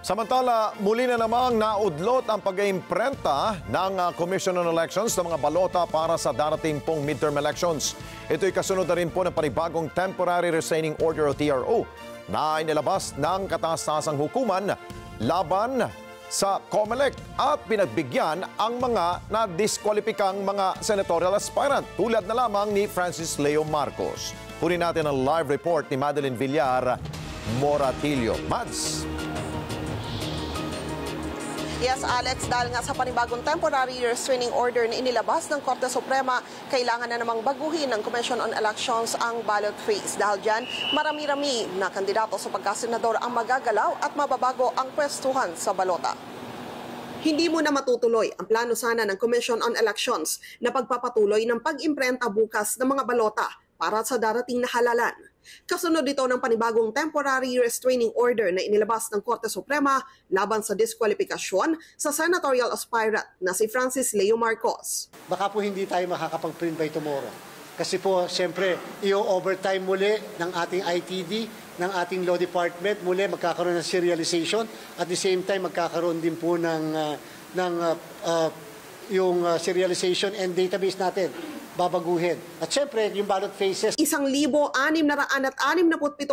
Samantala, muli na namang naudlot ang pag-iimprenta ng Commission on Elections ng mga balota para sa darating pong midterm elections. Ito'y kasunod na rin po ng panibagong Temporary Restraining Order o TRO na inilabas ng kataas-taasang hukuman laban sa COMELEC at pinagbigyan ang mga na-diskwalipikang mga senatorial aspirant tulad na lamang ni Francis Leo Marcos. Kunin natin ang live report ni Madeline Villar Moratillo. Mads! Yes, Alex, dahil nga sa panibagong temporary restraining order na inilabas ng Korte Suprema, kailangan na namang baguhin ng Commission on Elections ang ballot freeze. Dahil dyan, marami-rami na kandidato sa pagkasenador ang magagalaw at mababago ang pwestuhan sa balota. Hindi muna matutuloy ang plano sana ng Commission on Elections na pagpapatuloy ng pag-imprenta bukas ng mga balota para sa darating na halalan. Kasunod dito ng panibagong temporary restraining order na inilabas ng Korte Suprema laban sa diskwalifikasyon sa senatorial aspirant na si Francis Leo Marcos. Baka po hindi tayo makakapag-print by tomorrow. Kasi po, siyempre, i-overtime muli ng ating ITD, ng ating Law Department, muli magkakaroon ng serialization. At the same time, magkakaroon din po yung serialization and database natin babaguhin. At syempre, yung ballot phases. 1,667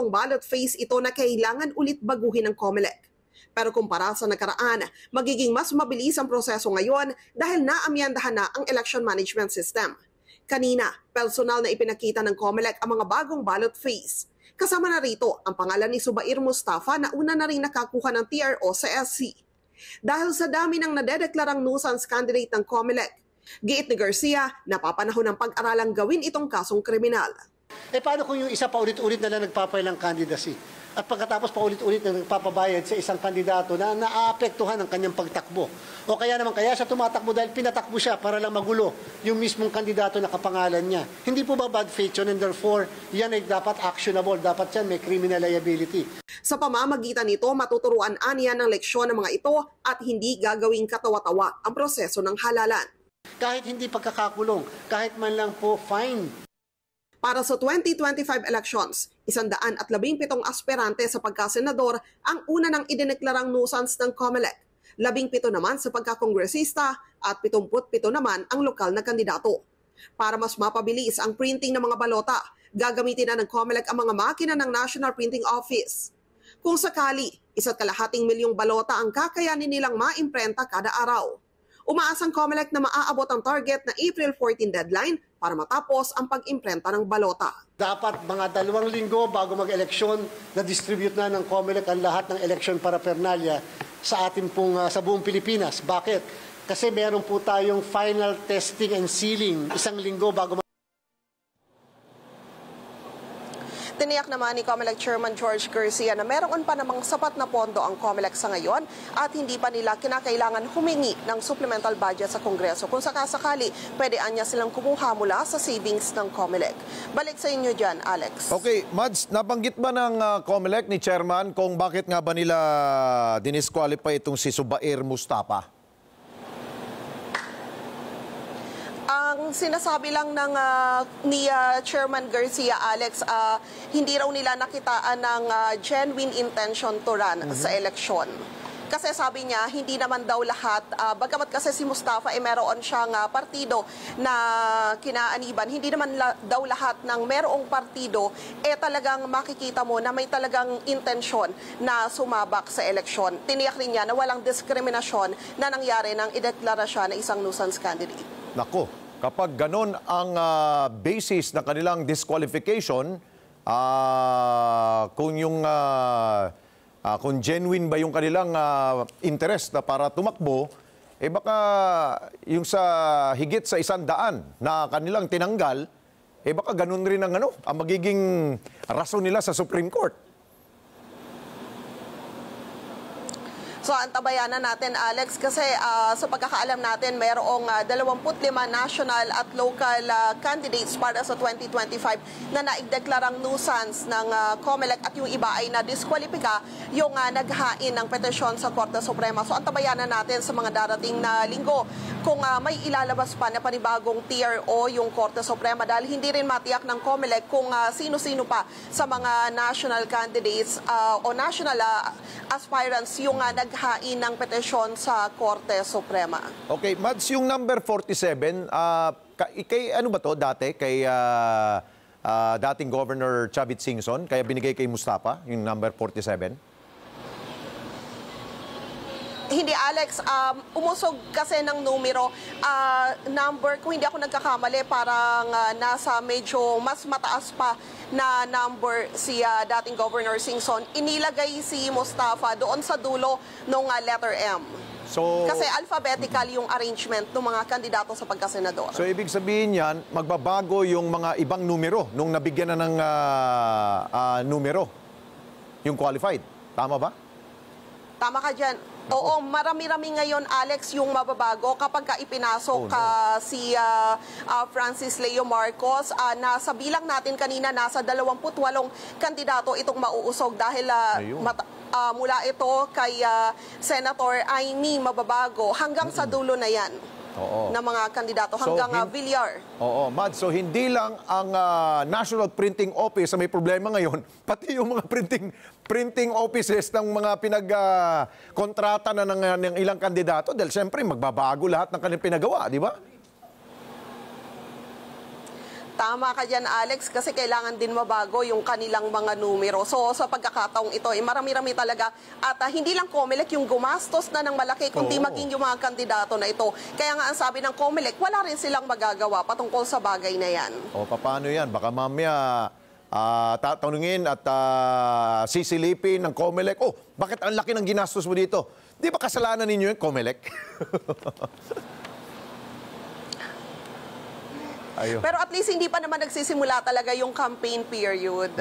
ballot phase ito na kailangan ulit baguhin ng COMELEC. Pero kumpara sa nakaraan, magiging mas mabilis ang proseso ngayon dahil naamyandahan na ang election management system. Kanina, personal na ipinakita ng COMELEC ang mga bagong ballot phase. Kasama na rito ang pangalan ni Zubair Mustafa na una na rin nakakuha ng TRO sa SC. Dahil sa dami ng nadedeklarang nuisance candidate ng COMELEC, giit ni Garcia, napapanahon ng pag-aralang gawin itong kasong kriminal. Paano kung yung isa pa ulit-ulit na lang nagpapail ng candidacy? At pagkatapos pa ulit-ulit na nagpapabayad sa isang kandidato na naaapektuhan ang kanyang pagtakbo? O kaya naman kaya siya tumatakbo dahil pinatakbo siya para lang magulo yung mismong kandidato na kapangalan niya. Hindi po ba bad faith yun? And therefore, yan ay dapat actionable. Dapat yan may criminal liability. Sa pamamagitan nito, matuturuan aniya ng leksyon ng mga ito at hindi gagawing katawa-tawa ang proseso ng halalan. Kahit hindi pagkakakulong, kahit man lang po fine. Para sa 2025 elections, 117 aspirante sa pagkasenador ang una nang idineklarang nuisance ng COMELEC. 17 naman sa pagkakongresista at 77 naman ang lokal na kandidato. Para mas mapabilis ang printing ng mga balota, gagamitin na ng COMELEC ang mga makina ng National Printing Office. Kung sakali, 1,2 milyong balota ang kakayanin nilang maimprenta kada araw. Umaasang COMELEC na maaabot ang target na April 14 deadline para matapos ang pag-imprenta ng balota. Dapat mga 2 linggo bago mag-eleksyon na distribute na ng COMELEC ang lahat ng election paraphernalia sa ating sa buong Pilipinas. Bakit? Kasi meron po tayong final testing and sealing 1 linggo bago Tiniyak naman ni COMELEC Chairman George Garcia na meron pa namang sapat na pondo ang COMELEC sa ngayon at hindi pa nila kinakailangan humingi ng supplemental budget sa Kongreso. Kung sakasakali, pwede anya silang kumuha mula sa savings ng COMELEC. Balik sa inyo dyan, Alex. Okay, Mads, nabanggit ba ng COMELEC ni Chairman kung bakit nga ba nila dinisqualify itong si Zubair Mustafa? Ang sinasabi lang ni Chairman Garcia, Alex, hindi raw nila nakitaan ng genuine intention to run sa eleksyon. Kasi sabi niya, hindi naman daw lahat, bagamat kasi si Mustafa meron siyang partido na kinaaniban, hindi naman daw lahat ng merong partido talagang makikita mo na may talagang intensyon na sumabak sa eleksyon. Tiniyak rin niya na walang diskriminasyon na nangyari nang ideklara siya na isang nuisance candidate. Nako, kapag ganon ang basis ng kanilang disqualification, kung genuine ba yung kanilang interest na para tumakbo, baka yung sa higit sa 100 na kanilang tinanggal, baka ganon rin ang magiging rason nila sa Supreme Court. So antabayanan natin, Alex, kasi sa pagkakaalam natin, mayroong 25 national at local candidates para sa 2025 na naigdeklarang nuisance ng COMELEC at yung iba ay nadiskwalipika yung naghain ng petisyon sa Korte Suprema. So antabayanan natin sa mga darating na linggo kung may ilalabas pa na panibagong TRO yung Korte Suprema dahil hindi rin matiyak ng COMELEC kung sino-sino pa sa mga national candidates o national aspirants yung naghain ng petisyon sa Korte Suprema. Okay, Mads, yung number 47, kay ano ba to dati? Kay dating Governor Chavit Singson, kaya binigay kay Mustafa, yung number 47? Hindi, Alex. Umusog kasi ng numero. Number, kung hindi ako nagkakamali, parang nasa medyo mas mataas pa na number si dating Governor Singson. Inilagay si Mustafa doon sa dulo ng letter M. So, kasi alphabetical yung arrangement ng mga kandidato sa pagkasenador. So, ibig sabihin yan, magbabago yung mga ibang numero nung nabigyan na ng numero, yung qualified. Tama ba? Tama ka dyan. Oo, marami-rami ngayon, Alex, yung mababago kapag ipinasok si Francis Leo Marcos. Nasa bilang natin kanina, nasa 28 kandidato itong mauusog dahil mula ito kay Senator Amy mababago hanggang sa dulo na yan. Na mga kandidato hanggang Villar. Oo, Mad. So, hindi lang ang National Printing Office na may problema ngayon, pati yung mga printing offices ng mga pinag-kontrata na ng ilang kandidato dahil siyempre magbabago lahat ng kanilang pinagawa, di ba? Tama ka dyan, Alex, kasi kailangan din mabago yung kanilang mga numero. So, sa pagkakataong ito, marami-rami talaga. At hindi lang COMELEC yung gumastos na ng malaki, kundi maging yung mga kandidato na ito. Kaya nga ang sabi ng COMELEC, wala rin silang magagawa patungkol sa bagay na yan. O, paano yan? Baka mamaya tatanungin at sisilipin ng COMELEC, bakit ang laki ng ginastos mo dito? Di ba kasalanan ninyo yung COMELEC? Ayun. Pero at least hindi pa naman nagsisimula talaga yung campaign period.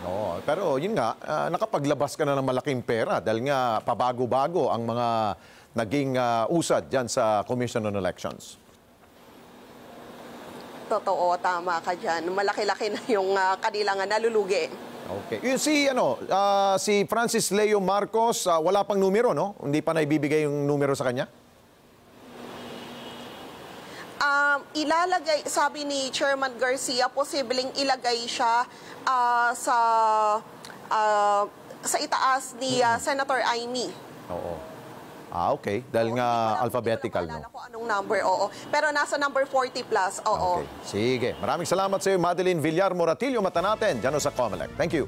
Oo, pero yun nga, nakapaglabas ka na ng malaking pera dahil nga pabago-bago ang mga naging usad dyan sa Commission on Elections. Totoo, tama ka dyan. Malaki-laki na yung kanilang nalulugi. Okay. Yun si Francis Leo Marcos, wala pang numero, no? Hindi pa naibibigay yung numero sa kanya? Ilalagay, sabi ni Chairman Garcia, posibleng ilagay siya sa itaas ni Senator Amy. Oo. Okay. Dahil nga alphabetical, no? Hindi ko anong number, oo. Pero nasa number 40 plus, oo. Okay. Sige. Maraming salamat sa iyo, Madeline Villar Moratillo. Mata natin dyan sa COMELEC. Thank you.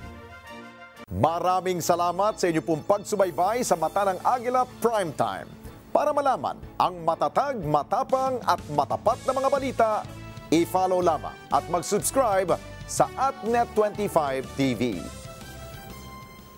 Maraming salamat sa inyo pong pagsubaybay sa Mata ng Agila Primetime. Para malaman ang matatag, matapang at matapat na mga balita, i-follow lamang at mag-subscribe sa AtNet25 TV.